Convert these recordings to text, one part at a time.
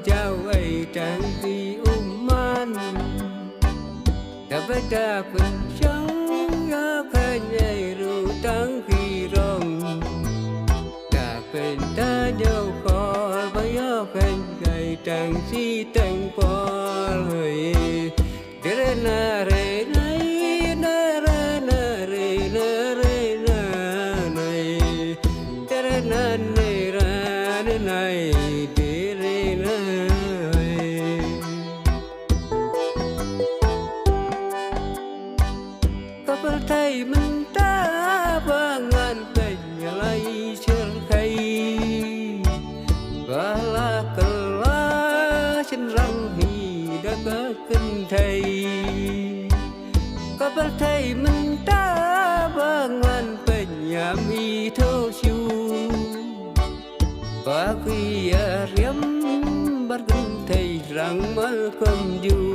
cháu ấy trang vì man đã phải trả phần trắng nhớ khen ấy ru trắng khi rong đãเป็นta nhau khó với nhớ khen gầy trang si teng po hơi để na re này na re na re na re na này để na ne ra này để re na kapal thay mình ta bangan penyalai cerkai bala kala chân răng hi đã có kinh thầy kapal thay mình ta bangan penyami thâu siu và khi riam bắt kinh thầy rằng mal cầm du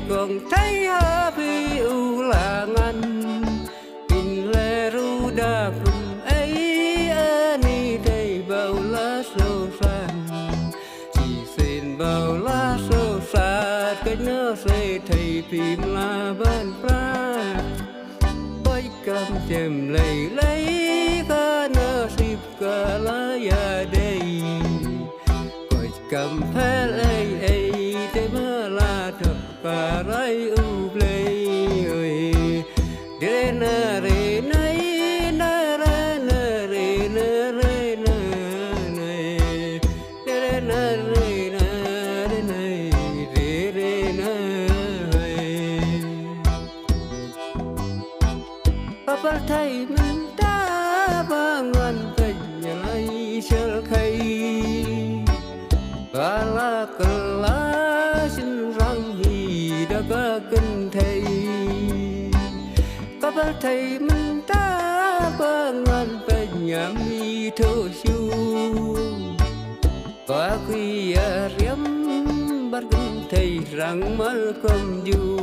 còn thấy vì u là ngăn in lệ ru đa cùng ấy ani đây bao lá sâu san chỉ xin bao lá sâu xa cái nhớ say thầy phim là ban pra với cầm chém lấy cả nơ xịp cả lá ya đây coi cầm phê lấy ấy để mơ là thật cả rai u play ơi để na re này na ra na re na re na này để na re na này để re na kapal thay mình ta bangun penyalai cerkai bala kala sin răng hi đã có kinh thầy kapal thầy mình ta bangun penyami thâu siu và khi riam bắt kinh thầy rằng mal cầm du